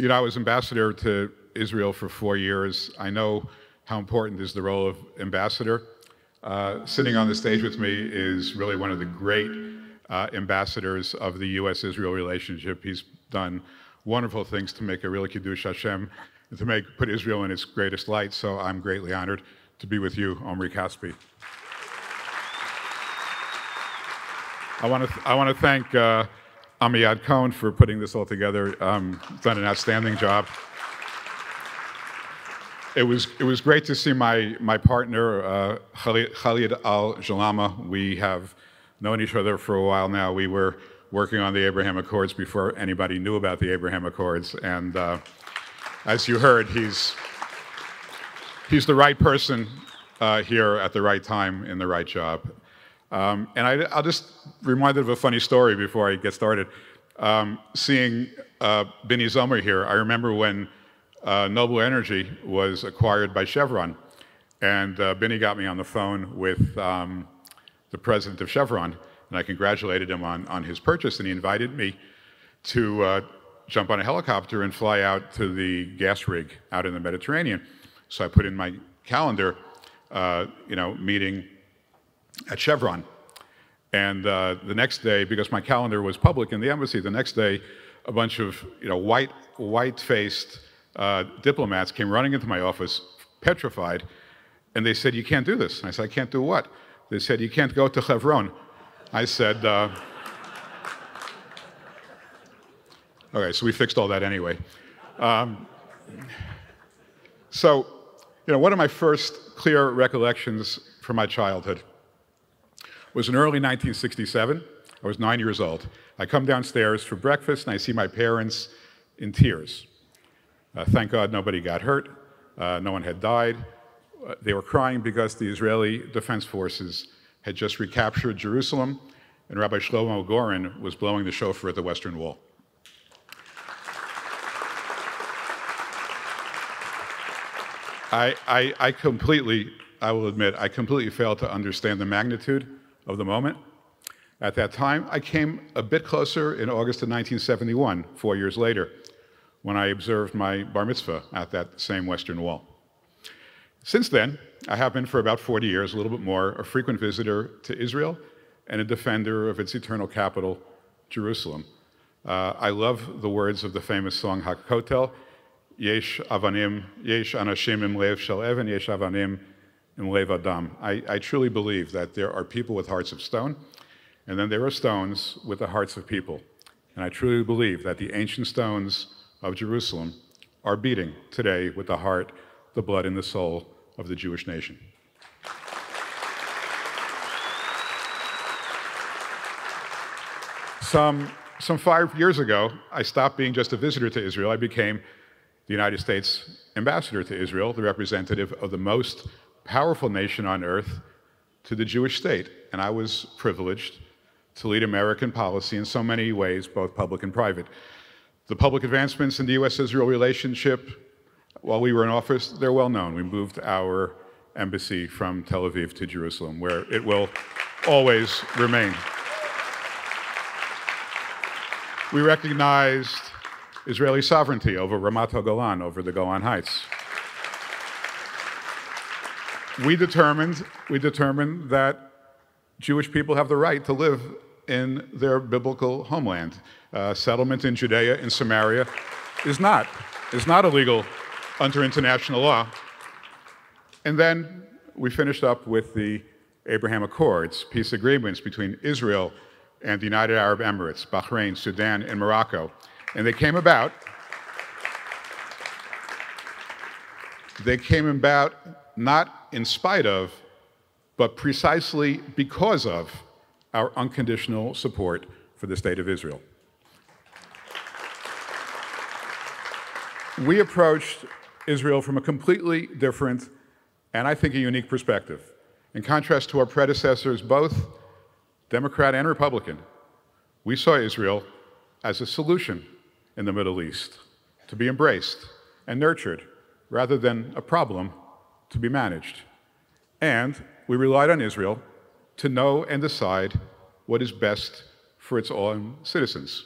You know, I was ambassador to Israel for 4 years. I know how important is the role of ambassador. Sitting on the stage with me is really one of the great ambassadors of the U.S.-Israel relationship. He's done wonderful things to make a real Kiddush Hashem and to put Israel in its greatest light. So I'm greatly honored to be with you, Omri Kספי. I want to thank Amiyad Cohen for putting this all together. Done an outstanding job. It was great to see my partner Khalid Al-Jalama. We have known each other for a while now. We were working on the Abraham Accords before anybody knew about the Abraham Accords, and as you heard, he's the right person here at the right time in the right job. And I'll just remind you of a funny story before I get started. Seeing Bini Zomer here, I remember when Noble Energy was acquired by Chevron, and Bini got me on the phone with the president of Chevron, and I congratulated him on his purchase, and he invited me to jump on a helicopter and fly out to the gas rig out in the Mediterranean. So I put in my calendar, meeting at Chevron. And the next day, because my calendar was public in the embassy, the next day, a bunch of white-faced diplomats came running into my office, petrified, and they said, "You can't do this." And I said, "I can't do what?" They said, "You can't go to Hebron." I said, okay, so we fixed all that anyway. So, one of my first clear recollections from my childhood was in early 1967. I was 9 years old. I come downstairs for breakfast, and I see my parents in tears. Thank God nobody got hurt. No one had died. They were crying because the Israeli Defense Forces had just recaptured Jerusalem, and Rabbi Shlomo Goren was blowing the shofar at the Western Wall. I will admit, I completely failed to understand the magnitude of the moment. At that time, I came a bit closer in August of 1971, 4 years later, when I observed my bar mitzvah at that same Western Wall. Since then, I have been for about 40 years, a little bit more, a frequent visitor to Israel and a defender of its eternal capital, Jerusalem. I love the words of the famous song HaKotel, Yesh Avanim, Yesh Anashim Im Lev Shel Even, Yesh Avanim Im Lev Adam. I truly believe that there are people with hearts of stone, and then there are stones with the hearts of people. And I truly believe that the ancient stones of Jerusalem are beating today with the heart, the blood, and the soul of the Jewish nation. Some 5 years ago, I stopped being just a visitor to Israel. I became the United States ambassador to Israel, the representative of the most powerful nation on earth to the Jewish state. And I was privileged to lead American policy in so many ways, both public and private. The public advancements in the U.S.-Israel relationship, while we were in office, they're well known. We moved our embassy from Tel Aviv to Jerusalem, where it will always remain. We recognized Israeli sovereignty over Ramat HaGolan, over the Golan Heights. We determined that Jewish people have the right to live in their biblical homeland. Settlement in Judea and Samaria is not illegal under international law. And then we finished up with the Abraham Accords, peace agreements between Israel and the United Arab Emirates, Bahrain, Sudan, and Morocco. And they came about not in spite of, but precisely because of our unconditional support for the State of Israel. We approached Israel from a completely different, and I think a unique perspective. In contrast to our predecessors, both Democrat and Republican, we saw Israel as a solution in the Middle East, to be embraced and nurtured, rather than a problem to be managed. And we relied on Israel to know and decide what is best for its own citizens.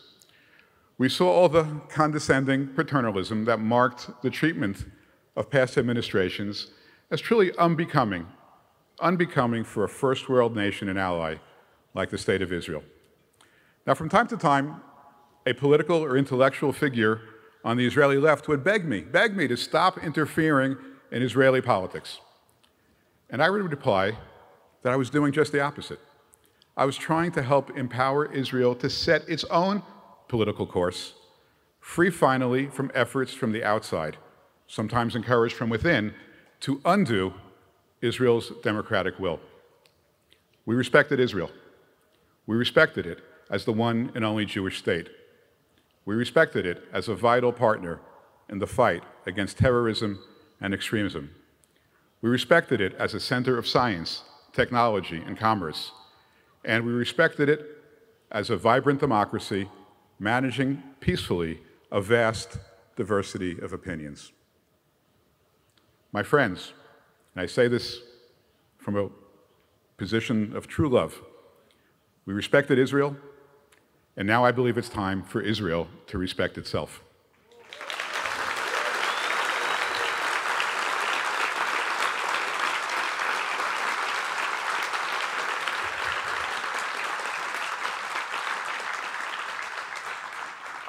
We saw all the condescending paternalism that marked the treatment of past administrations as truly unbecoming for a first world nation and ally like the State of Israel. Now, from time to time, a political or intellectual figure on the Israeli left would beg me to stop interfering in Israeli politics. And I would reply that I was doing just the opposite. I was trying to help empower Israel to set its own political course, free finally from efforts from the outside, sometimes encouraged from within, to undo Israel's democratic will. We respected Israel. We respected it as the one and only Jewish state. We respected it as a vital partner in the fight against terrorism and extremism. We respected it as a center of science, technology, and commerce. And we respected it as a vibrant democracy managing peacefully a vast diversity of opinions. My friends, and I say this from a position of true love, we respected Israel, and now I believe it's time for Israel to respect itself.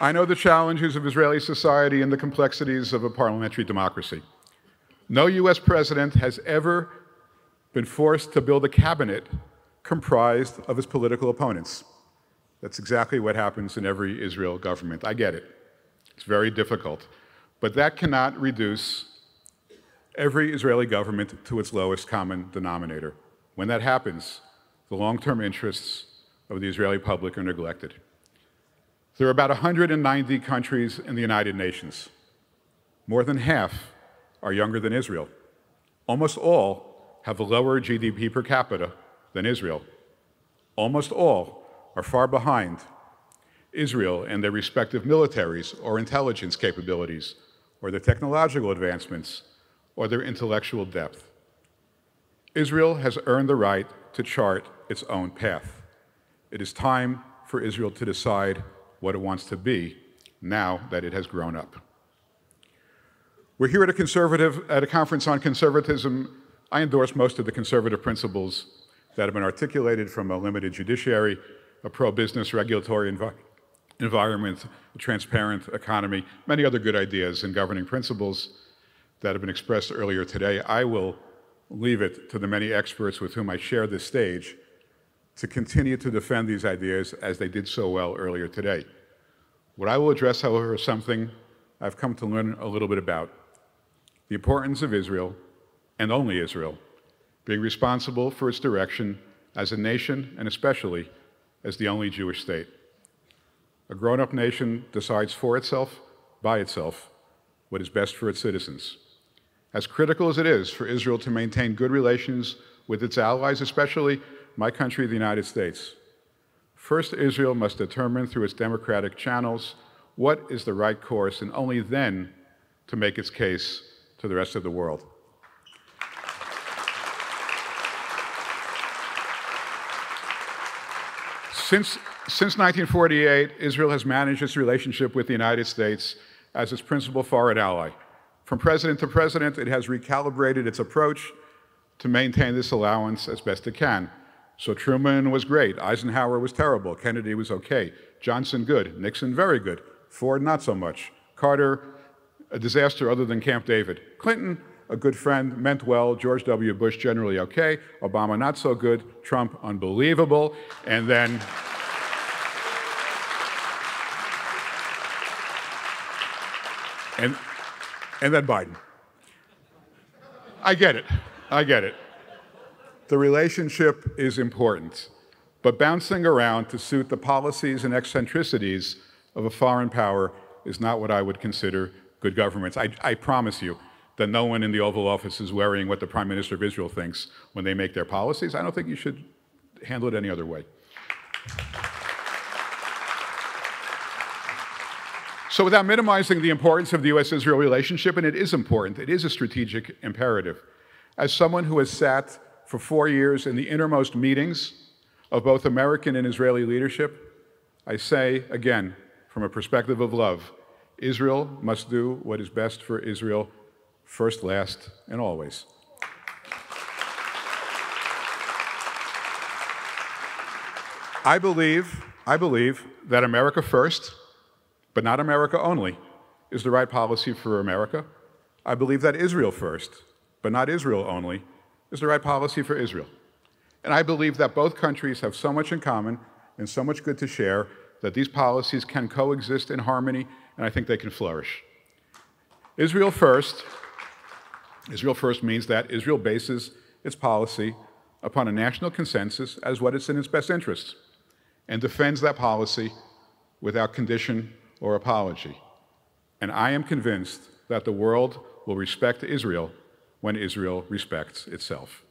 I know the challenges of Israeli society and the complexities of a parliamentary democracy. No US president has ever been forced to build a cabinet comprised of his political opponents. That's exactly what happens in every Israel government. I get it. It's very difficult. But that cannot reduce every Israeli government to its lowest common denominator. When that happens, the long-term interests of the Israeli public are neglected. There are about 190 countries in the United Nations. More than half are younger than Israel. Almost all have a lower GDP per capita than Israel. Almost all are far behind Israel and their respective militaries or intelligence capabilities, or their technological advancements, or their intellectual depth. Israel has earned the right to chart its own path. It is time for Israel to decide what it wants to be now that it has grown up. We're here at a conference on conservatism. I endorse most of the conservative principles that have been articulated, from a limited judiciary, a pro-business regulatory environment, a transparent economy, many other good ideas and governing principles that have been expressed earlier today. I will leave it to the many experts with whom I share this stage to continue to defend these ideas as they did so well earlier today. What I will address, however, is something I've come to learn a little bit about: the importance of Israel, and only Israel, being responsible for its direction as a nation, and especially as the only Jewish state. A grown-up nation decides for itself, by itself, what is best for its citizens. As critical as it is for Israel to maintain good relations with its allies, especially my country, the United States, first Israel must determine through its democratic channels what is the right course, and only then to make its case to the rest of the world. Since 1948, Israel has managed its relationship with the United States as its principal foreign ally. From president to president, it has recalibrated its approach to maintain this allowance as best it can. So Truman was great, Eisenhower was terrible, Kennedy was okay, Johnson good, Nixon very good, Ford not so much, Carter a disaster other than Camp David, Clinton a good friend, meant well, George W. Bush generally okay, Obama not so good, Trump unbelievable, and then Biden. I get it. The relationship is important, but bouncing around to suit the policies and eccentricities of a foreign power is not what I would consider good government. I promise you that no one in the Oval Office is worrying what the Prime Minister of Israel thinks when they make their policies. I don't think you should handle it any other way. So without minimizing the importance of the US-Israel relationship, and it is important, it is a strategic imperative, as someone who has sat for 4 years in the innermost meetings of both American and Israeli leadership, I say again, from from a perspective of love, Israel must do what is best for Israel first, last, and always. I believe that America first, but not America only, is the right policy for America. I believe that Israel first, but not Israel only, is the right policy for Israel. And I believe that both countries have so much in common and so much good to share that these policies can coexist in harmony, and I think they can flourish. Israel first means that Israel bases its policy upon a national consensus as what is in its best interests, and defends that policy without condition or apology. And I am convinced that the world will respect Israel when Israel respects itself.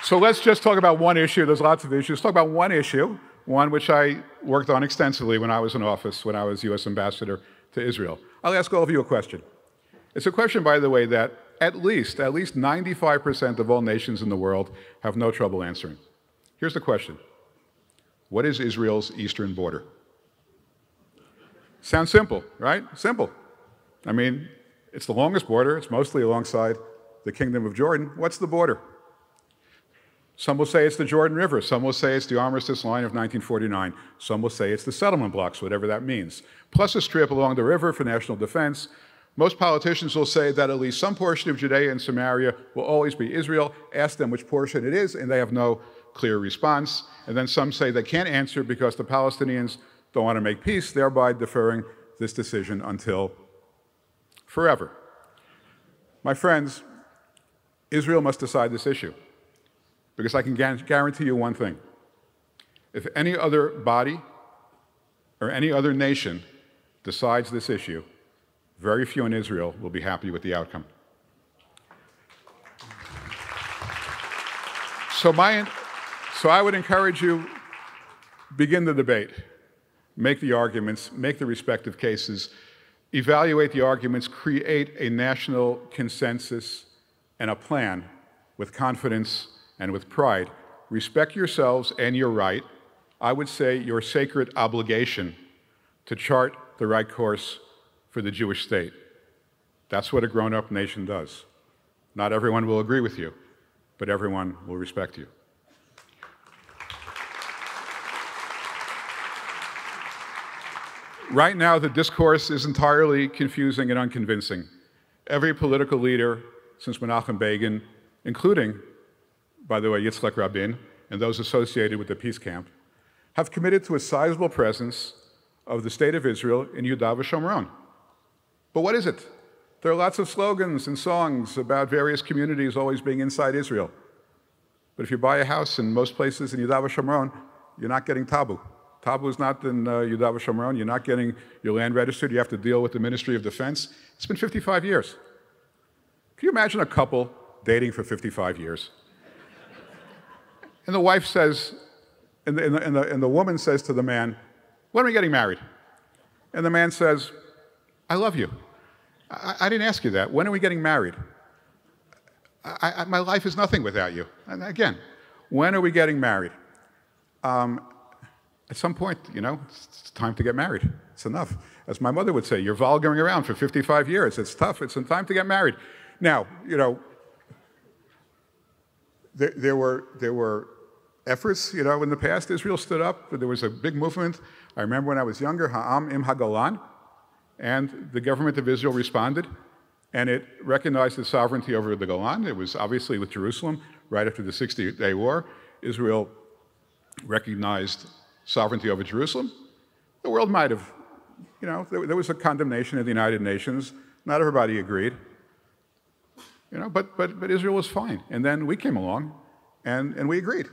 So let's just talk about one issue. There's lots of issues. Talk about one issue, one which I worked on extensively when I was in office, when I was U.S. Ambassador to Israel. I'll ask all of you a question. It's a question, by the way, that at least 95% of all nations in the world have no trouble answering. Here's the question. What is Israel's eastern border? Sounds simple, right? Simple. I mean, it's the longest border. It's mostly alongside the Kingdom of Jordan. What's the border? Some will say it's the Jordan River. Some will say it's the armistice line of 1949. Some will say it's the settlement blocks, whatever that means. Plus a strip along the river for national defense. Most politicians will say that at least some portion of Judea and Samaria will always be Israel. Ask them which portion it is, and they have no clear response. And then some say they can't answer because the Palestinians don't want to make peace, thereby deferring this decision until forever. My friends, Israel must decide this issue, because I can guarantee you one thing. If any other body or any other nation decides this issue, very few in Israel will be happy with the outcome. So I would encourage you, begin the debate, make the arguments, make the respective cases, evaluate the arguments, create a national consensus and a plan with confidence and with pride. Respect yourselves and your right, I would say your sacred obligation, to chart the right course for the Jewish state. That's what a grown-up nation does. Not everyone will agree with you, but everyone will respect you. Right now, the discourse is entirely confusing and unconvincing. Every political leader since Menachem Begin, including, by the way, Yitzhak Rabin, and those associated with the peace camp, have committed to a sizable presence of the state of Israel in Yehuda v'Shomron. But what is it? There are lots of slogans and songs about various communities always being inside Israel. But if you buy a house in most places in Yehuda v'Shomron, you're not getting tabu. Tabu is not in Yehuda v'Shomron. You're not getting your land registered. You have to deal with the Ministry of Defense. It's been 55 years. Can you imagine a couple dating for 55 years? And the wife says, and the woman says to the man, when are we getting married? And the man says, I love you. I didn't ask you that. When are we getting married? My life is nothing without you. And again, when are we getting married? At some point, you know, it's time to get married. It's enough. As my mother would say, you're vulgaring around for 55 years. It's tough. It's time to get married. Now, you know, there were efforts, you know, in the past. Israel stood up. There was a big movement. I remember when I was younger, Ha'am im HaGolan, and the government of Israel responded, and it recognized the sovereignty over the Golan. It was obviously with Jerusalem right after the 60-day war. Israel recognized sovereignty over Jerusalem. The world might have, you know, there was a condemnation of the United Nations. Not everybody agreed, you know, but Israel was fine. And then we came along, and we agreed.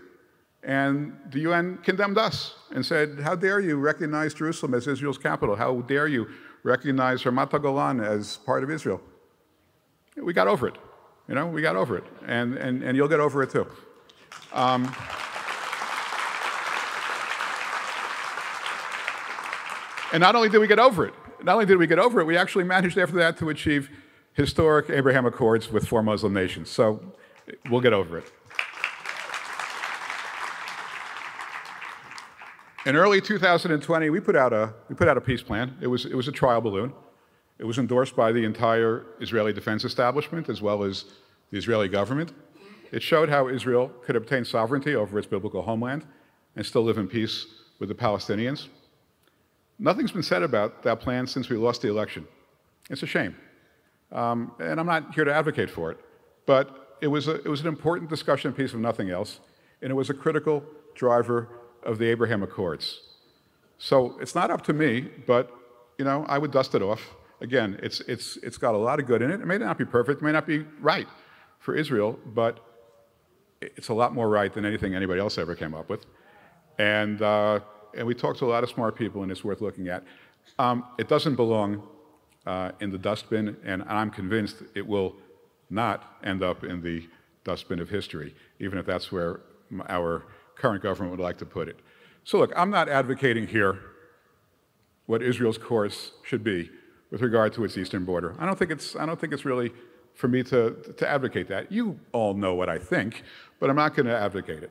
And the UN condemned us and said, how dare you recognize Jerusalem as Israel's capital? How dare you recognize Ramat HaGolan as part of Israel? We got over it, you know, we got over it. And you'll get over it too. And not only did we get over it, we actually managed after that to achieve historic Abraham Accords with 4 Muslim nations. So we'll get over it. In early 2020, we put out a peace plan. It was a trial balloon. It was endorsed by the entire Israeli defense establishment as well as the Israeli government. It showed how Israel could obtain sovereignty over its biblical homeland and still live in peace with the Palestinians. Nothing's been said about that plan since we lost the election. It's a shame. And I'm not here to advocate for it, but it was an important discussion piece of nothing else, and it was a critical driver of the Abraham Accords. So it's not up to me, but I would dust it off. Again, it's got a lot of good in it. It may not be perfect, it may not be right for Israel, but it's a lot more right than anything anybody else ever came up with. And we talked to a lot of smart people, and it's worth looking at. It doesn't belong in the dustbin, and I'm convinced it will not end up in the dustbin of history, even if that's where our current government would like to put it. So look, I'm not advocating here what Israel's course should be with regard to its eastern border. I don't think it's really for me to advocate that. You all know what I think, but I'm not going to advocate it.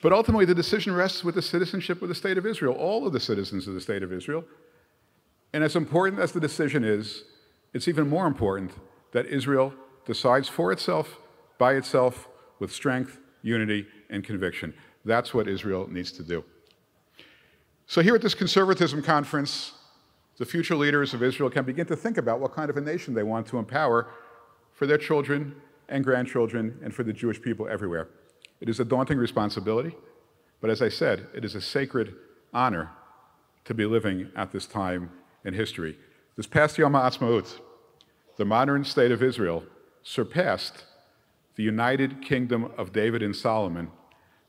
But ultimately, the decision rests with the citizenship of the State of Israel, all of the citizens of the State of Israel. And as important as the decision is, it's even more important that Israel decides for itself, by itself, with strength, unity, and conviction. That's what Israel needs to do. So here at this conservatism conference, the future leaders of Israel can begin to think about what kind of a nation they want to empower for their children and grandchildren and for the Jewish people everywhere. It is a daunting responsibility, but as I said, it is a sacred honor to be living at this time in history. This past Yom HaAtzmaut, the modern state of Israel surpassed the United Kingdom of David and Solomon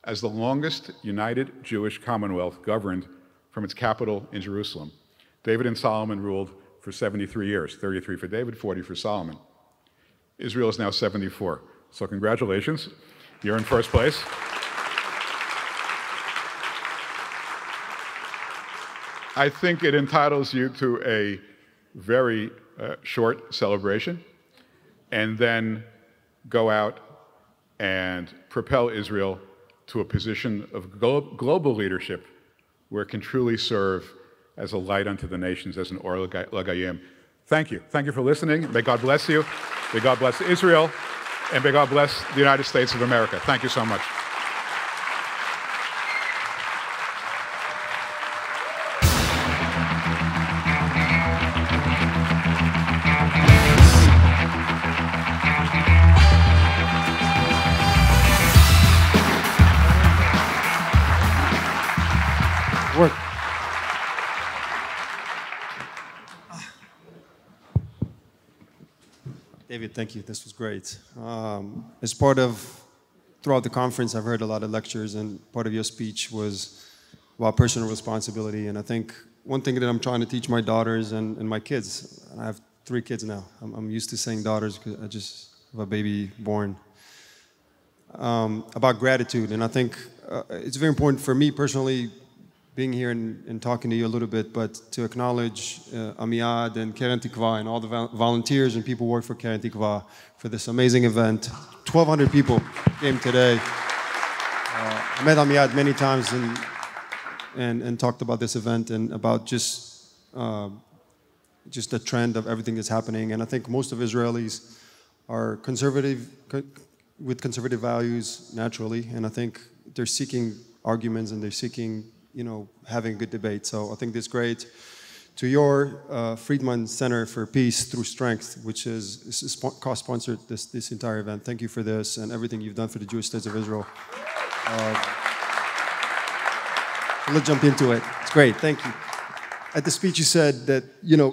as the longest united Jewish commonwealth governed from its capital in Jerusalem. David and Solomon ruled for 73 years, 33 for David, 40 for Solomon. Israel is now 74. So congratulations, you're in first place. I think it entitles you to a very short celebration, and then go out and propel Israel to a position of global leadership where it can truly serve as a light unto the nations, as an or l'gayim. Thank you. Thank you for listening. May God bless you. May God bless Israel. And may God bless the United States of America. Thank you so much. David, thank you. This was great. As part of, throughout the conference, I've heard a lot of lectures, and part of your speech was about personal responsibility. And I think one thing that I'm trying to teach my daughters and my kids, and I have 3 kids now. I'm used to saying daughters because I just have a baby born, about gratitude. And I think it's very important for me personally, being here and talking to you a little bit, but to acknowledge Amiad and Keren Tikva and all the volunteers and people who work for Keren Tikva for this amazing event. 1,200 people came today. I met Amiad many times and talked about this event and about just the trend of everything that's happening. And I think most of Israelis are conservative, with conservative values naturally, and I think they're seeking arguments and they're seeking having a good debate. So I think this is great. To your Friedman Center for Peace Through Strength, which is co-sponsored this entire event. Thank you for this and everything you've done for the Jewish States of Israel. Let's jump into it. It's great. Thank you. At the speech, you said that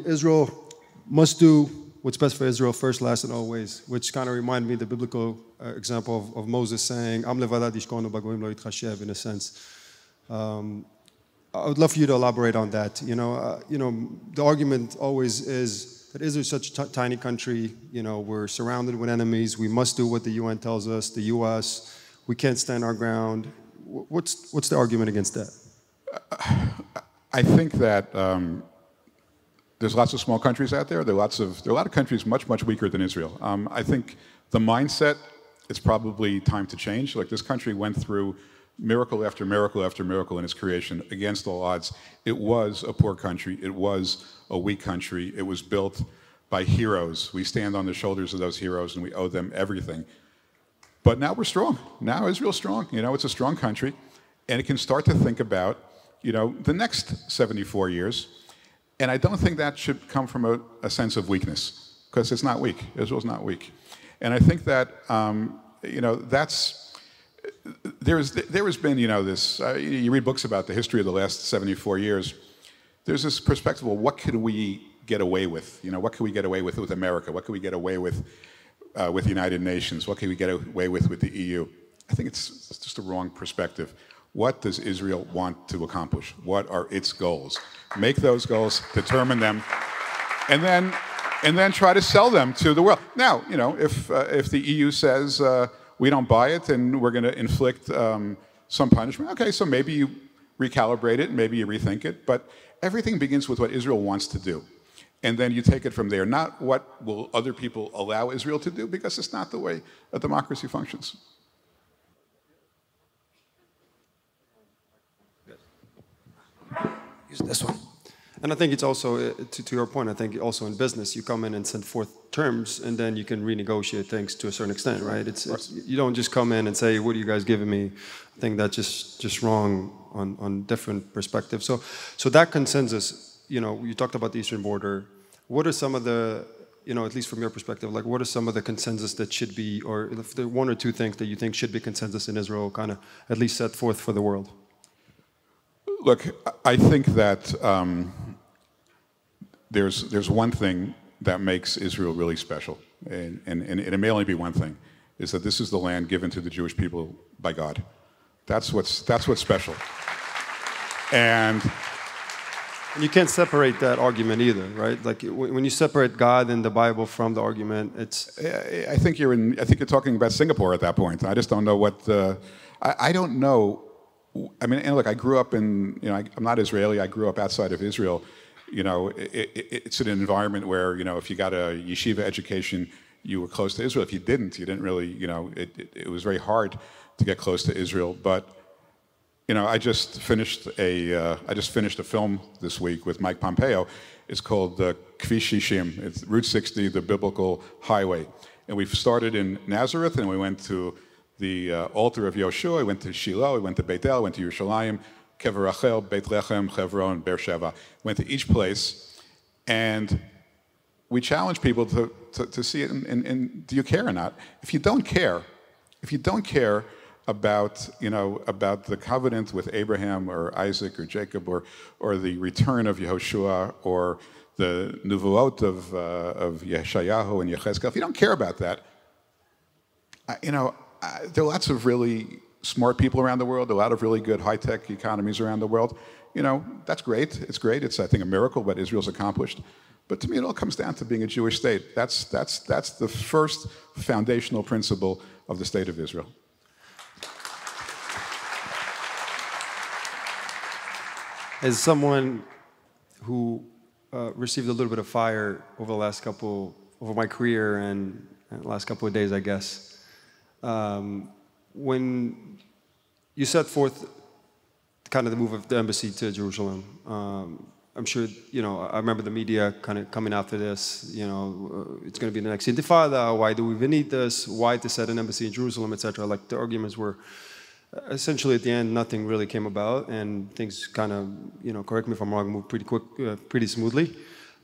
Israel must do what's best for Israel first, last, and always, which kind of reminded me of the biblical example of Moses saying, "Am levadad yishkonu bagoyim lo yitchashev," in a sense. I would love for you to elaborate on that. The argument always is that Israel is such a tiny country. We're surrounded with enemies. We must do what the UN tells us. The U.S. We can't stand our ground. What's the argument against that? I think that there's lots of small countries out there. There are a lot of countries much weaker than Israel. I think the mindset, it's probably time to change. Like, this country went through miracle after miracle after miracle in its creation, against all odds. It was a poor country. It was a weak country. It was built by heroes. We stand on the shoulders of those heroes, and we owe them everything. But now we're strong. Now Israel's strong. You know, it's a strong country, and it can start to think about, you know, the next 74 years. And I don't think that should come from a sense of weakness, because it's not weak. Israel's not weak. And I think that, you know, there has been, you know, this, you read books about the history of the last 74 years. There's this perspective, well, what could we get away with? You know, what could we get away with America? What could we get away with the United Nations? What could we get away with the EU? I think it's just a wrong perspective. What does Israel want to accomplish? What are its goals? Make those goals, determine them, and then try to sell them to the world. Now, you know, if the EU says we don't buy it and we're going to inflict some punishment, okay, so maybe you recalibrate it, maybe you rethink it, but everything begins with what Israel wants to do. And then you take it from there, not what will other people allow Israel to do, because it's not the way a democracy functions. Use this one. And I think it's also, to your point, I think also in business, you come in and send forth terms, and then you can renegotiate things to a certain extent, right? It's you don't just come in and say, what are you guys giving me? I think that's just wrong on different perspectives. So that consensus, you know, you talked about the eastern border. What are some of the, you know, at least from your perspective, like what are some of the consensus that should be, or if there are one or two things that you think should be consensus in Israel, kind of at least set forth for the world? Look, I think that there's one thing that makes Israel really special, and it may only be one thing, is that this is the land given to the Jewish people by God. That's what's special. And you can't separate that argument either, right? Like when you separate God and the Bible from the argument, it's. I think you're talking about Singapore at that point. I just don't know what. I don't know. I mean, and look, I grew up in. You know, I'm not Israeli. I grew up outside of Israel. You know, it's an environment where, you know, if you got a yeshiva education, you were close to Israel. If you didn't really. You know, it was very hard to get close to Israel, but. You know, I just finished a film this week with Mike Pompeo. It's called Kvish Shishim. It's Route 60, the biblical highway. And we started in Nazareth, and we went to the altar of Yoshua. We went to Shiloh. We went to Beit El. We went to Yerushalayim, Kever Rachel, Beit Lechem, Hebron, Beersheba. Went to each place, and we challenge people to see it. And do you care or not? If you don't care about, you know, about the covenant with Abraham or Isaac or Jacob or the return of Yehoshua or the Nuvuot of Yeshayahu and Yechezkel, if you don't care about that, you know, there are lots of really smart people around the world, a lot of really good high-tech economies around the world. You know, that's great. It's great. It's, I think, a miracle what Israel's accomplished. But to me, it all comes down to being a Jewish state. That's the first foundational principle of the state of Israel. As someone who received a little bit of fire over my career and the last couple of days, I guess, when you set forth kind of the move of the embassy to Jerusalem, I'm sure, you know, I remember the media kind of coming after this, you know, it's going to be the next Intifada, why do we even need this, why to set an embassy in Jerusalem, etc. Like the arguments were. Essentially, at the end, nothing really came about, and things kind of, you know, correct me if I'm wrong, moved pretty quick, pretty smoothly.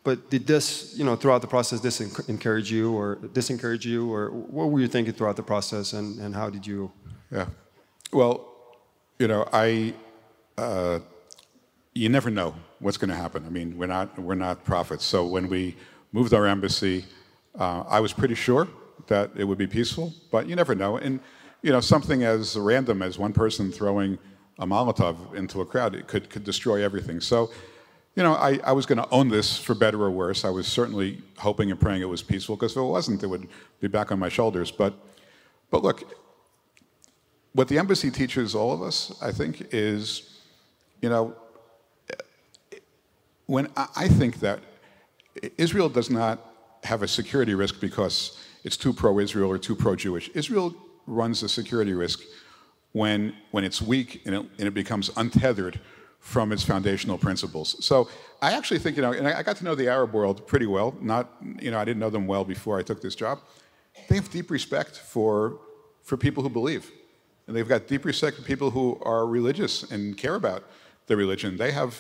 But did this, you know, throughout the process, this encourage you or disencourage you, or what were you thinking throughout the process, and how did you? Yeah, well, you know, you never know what's going to happen. I mean, we're not prophets. So when we moved our embassy, I was pretty sure that it would be peaceful, but you never know. And you know, something as random as one person throwing a Molotov into a crowd, it could destroy everything. So, you know, I was going to own this for better or worse. I was certainly hoping and praying it was peaceful, because if it wasn't, it would be back on my shoulders. But look, what the embassy teaches all of us, I think, is, you know, when I think that Israel does not have a security risk because it's too pro-Israel or too pro-Jewish. Israel runs a security risk when it's weak and it becomes untethered from its foundational principles. So I actually think, and I got to know the Arab world pretty well. Not, I didn't know them well before I took this job. They have deep respect for people who believe. And they've got deep respect for people who are religious and care about their religion. They have,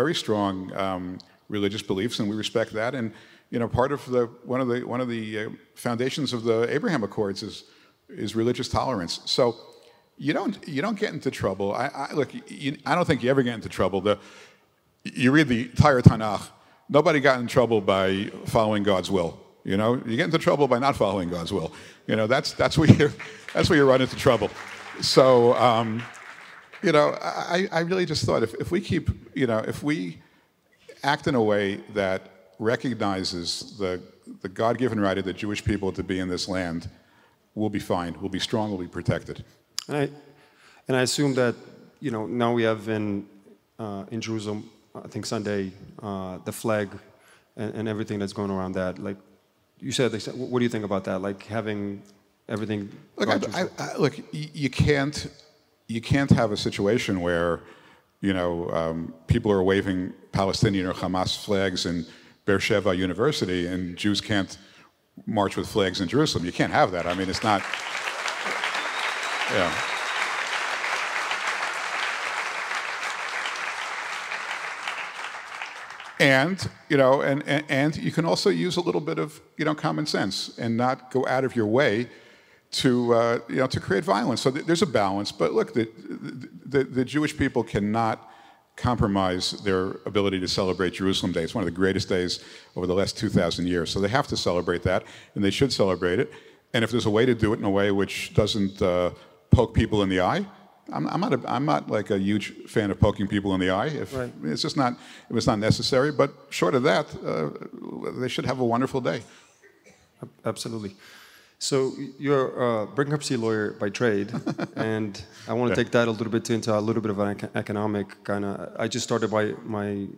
very strong religious beliefs, and we respect that. And, part of one of the foundations of the Abraham Accords is religious tolerance. So you don't get into trouble. Look, I don't think you ever get into trouble. You read the entire Tanakh. Nobody got in trouble by following God's will. You get into trouble by not following God's will. That's where you run into trouble. So, I really just thought if we keep, if we act in a way that recognizes the God-given right of the Jewish people to be in this land, we'll be fine. We'll be strong. We'll be protected. And I assume that, now we have in Jerusalem, I think Sunday, the flag and everything that's going around that. Like you said, what do you think about that? Like having everything. Look, you can't have a situation where, people are waving Palestinian or Hamas flags in Beersheba University and Jews can't march with flags in Jerusalem. You can't have that. I mean, it's not. Yeah. And and you can also use a little bit of common sense and not go out of your way to create violence. So there's a balance. But look, the Jewish people cannot compromise their ability to celebrate Jerusalem Day. It's one of the greatest days over the last 2,000 years. So they have to celebrate that, and they should celebrate it. And if there's a way to do it in a way which doesn't poke people in the eye, I'm not like a huge fan of poking people in the eye. Right. It's just not. It was not necessary. But short of that, they should have a wonderful day. Absolutely. So you're a bankruptcy lawyer by trade, and I want to take that a little bit into a little bit of an economic kind of. I just started my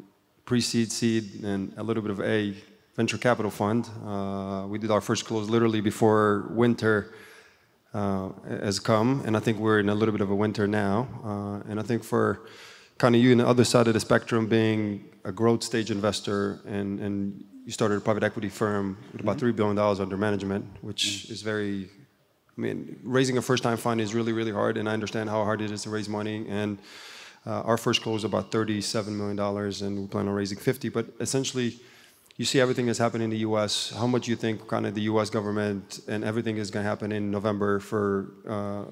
pre-seed, seed, and a little bit of a venture capital fund. We did our first close literally before winter has come, and I think we're in a little bit of a winter now. And I think for kind of you on the other side of the spectrum, being a growth stage investor, and you started a private equity firm with about $3 billion under management, which is very, raising a first-time fund is really, really hard, and I understand how hard it is to raise money. And our first close was about $37 million, and we plan on raising 50. But essentially, you see everything that's happening in the U.S. How much you think kind of the U.S. government and everything is going to happen in November for, for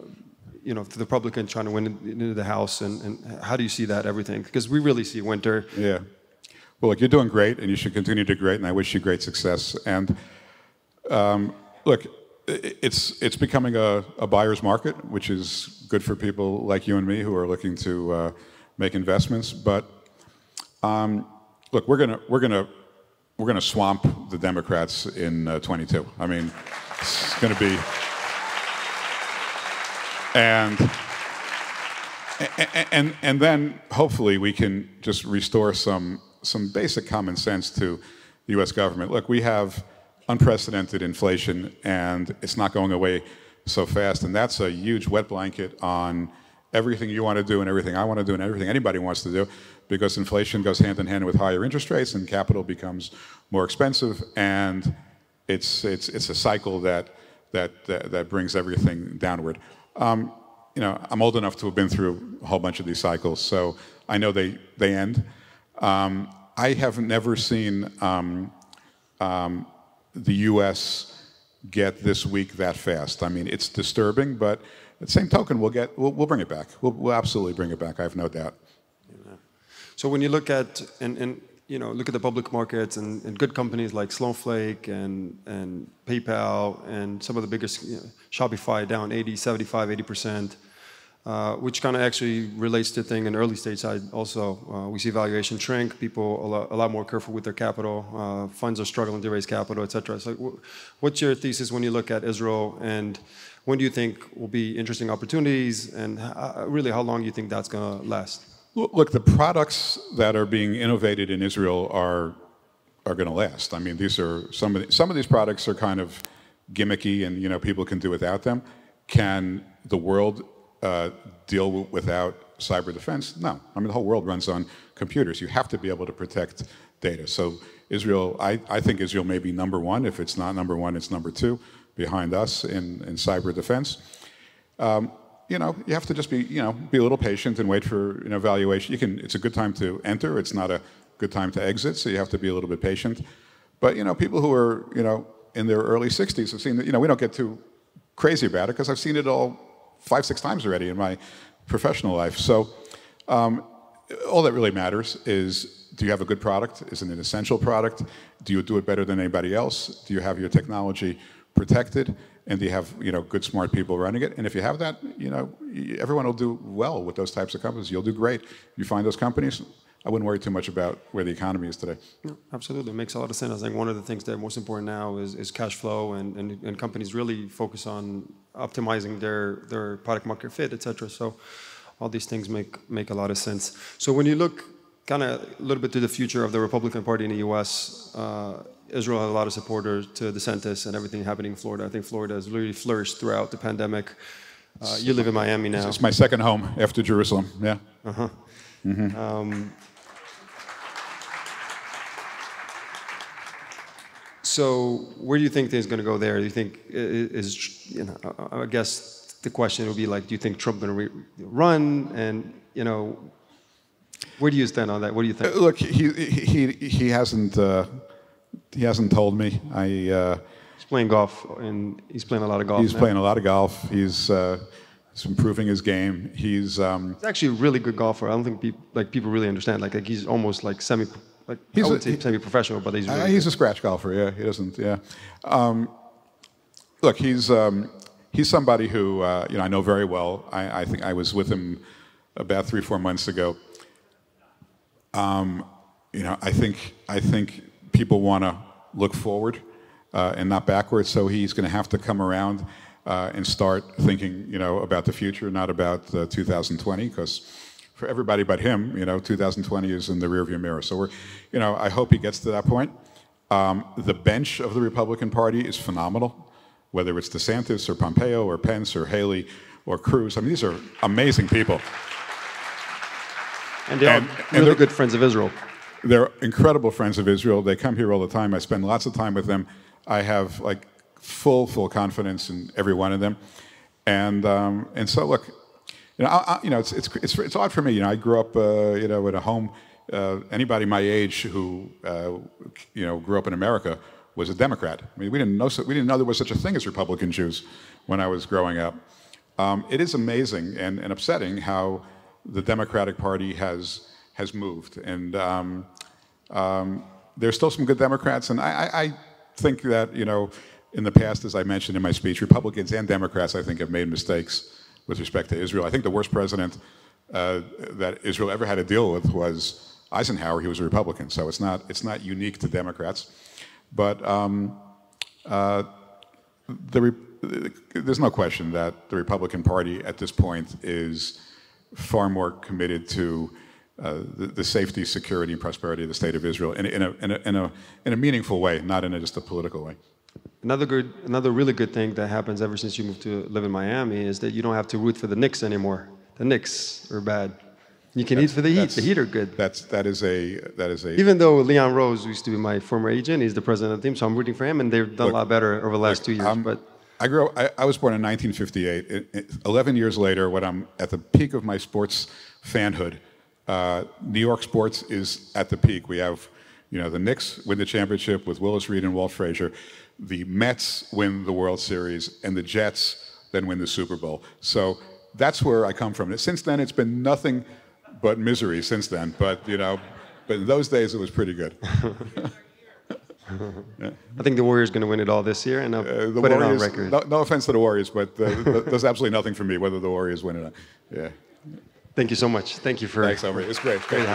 the Republicans trying to win into the House, and how do you see that, everything? Because we really see winter. Yeah. Well, look, you're doing great, and you should continue to do great, and I wish you great success. And look, it's becoming a buyer's market, which is good for people like you and me who are looking to make investments. But look, we're gonna swamp the Democrats in 22. I mean, it's going to be, and then hopefully we can just restore some basic common sense to the U.S. government. Look, we have unprecedented inflation, and it's not going away so fast, and that's a huge wet blanket on everything you want to do and everything I want to do and everything anybody wants to do, because inflation goes hand in hand with higher interest rates, and capital becomes more expensive, and it's a cycle that brings everything downward. I'm old enough to have been through a whole bunch of these cycles, so I know they end. I have never seen the U.S. get this weak that fast. I mean, it's disturbing, but at the same token, we'll bring it back. We'll absolutely bring it back. I have no doubt. Yeah. So when you look at look at the public markets and good companies like Snowflake and PayPal and some of the biggest, Shopify down 80, 75, 80%. Which kind of actually relates to the thing in the early stage side also. We see valuation shrink, people a lot more careful with their capital, funds are struggling to raise capital, et cetera. So what's your thesis when you look at Israel, and when do you think will be interesting opportunities, and really how long do you think that's going to last? Look, the products that are being innovated in Israel are going to last. I mean, these are some of these products are kind of gimmicky, and people can do without them. Can the world deal without cyber defense? No. I mean, the whole world runs on computers. You have to be able to protect data. So Israel, I think Israel may be number one. If it's not number one, it's number two behind us in cyber defense. You know, you have to just be a little patient and wait for an evaluation. It's a good time to enter. It's not a good time to exit, so you have to be a little bit patient. But, you know, people who are, you know, in their early 60s have seen that, you know, we don't get too crazy about it because I've seen it all 5-6 times already in my professional life. So all that really matters is, do you have a good product? Is it an essential product? Do you do it better than anybody else? Do you have your technology protected? And do you have, you know, good, smart people running it? And if you have that, you know, everyone will do well with those types of companies. You'll do great. You find those companies, I wouldn't worry too much about where the economy is today. No, absolutely. It makes a lot of sense. I think one of the things that are most important now is cash flow, and companies really focus on optimizing their product market fit, et cetera. So all these things make a lot of sense. So when you look kind of a little bit to the future of the Republican Party in the U.S., Israel had a lot of supporters to DeSantis and everything happening in Florida. I think Florida has really flourished throughout the pandemic. You live in Miami now. It's my second home after Jerusalem, yeah. Uh-huh. Mm-hmm. So where do you think things are going to go there? Do you think you know, I guess the question would be like, do you think Trump's going to run? And, you know, where do you stand on that? What do you think? Look, he hasn't told me. He's playing golf, and he's playing a lot of golf. He's playing a lot of golf. He's improving his game. He's actually a really good golfer. I don't think people really understand. Like he's almost like semi-professional, but he's really he's a scratch golfer. Yeah, he doesn't. Yeah. Look, he's somebody who you know, I know very well. I think I was with him about 3-4 months ago. You know, I think people want to look forward and not backwards. So he's going to have to come around and start thinking, you know, about the future, not about 2020, because for everybody but him, you know, 2020 is in the rearview mirror. So you know, I hope he gets to that point. The bench of the Republican Party is phenomenal, whether it's DeSantis or Pompeo or Pence or Haley or Cruz. I mean, these are amazing people. And they're really good friends of Israel. They're incredible friends of Israel. They come here all the time. I spend lots of time with them. I have like full confidence in every one of them. And so look, you know, you know, it's odd for me. You know, I grew up, you know, in a home. Anybody my age who, you know, grew up in America was a Democrat. I mean, we didn't know there was such a thing as Republican Jews when I was growing up. It is amazing and upsetting how the Democratic Party has moved, and there's still some good Democrats, and I think that, you know, in the past, as I mentioned in my speech, Republicans and Democrats, I think, have made mistakes with respect to Israel. I think the worst president that Israel ever had to deal with was Eisenhower. He was a Republican, so it's not unique to Democrats. But there's no question that the Republican Party at this point is far more committed to the safety, security, and prosperity of the state of Israel in a meaningful way, not in just a political way. Another really good thing that happens ever since you moved to live in Miami is that you don't have to root for the Knicks anymore. The Knicks are bad. You can eat for the Heat. The Heat are good. That is a. Even though Leon Rose used to be my former agent, he's the president of the team, so I'm rooting for him, and they've done a lot better over the last 2 years. But I was born in 1958. 11 years later, when I'm at the peak of my sports fanhood, New York sports is at the peak. We have, you know, the Knicks win the championship with Willis Reed and Walt Frazier. The Mets win the World Series, and the Jets then win the Super Bowl. So that's where I come from. Since then, it's been nothing but misery since then. But, you know, but in those days, it was pretty good. I think the Warriors are going to win it all this year, and I'll put it on record. No offense to the Warriors, but there's absolutely nothing for me whether the Warriors win it or not. Yeah. Thank you so much. Thank you for. Thanks, Omri. It's great. Great.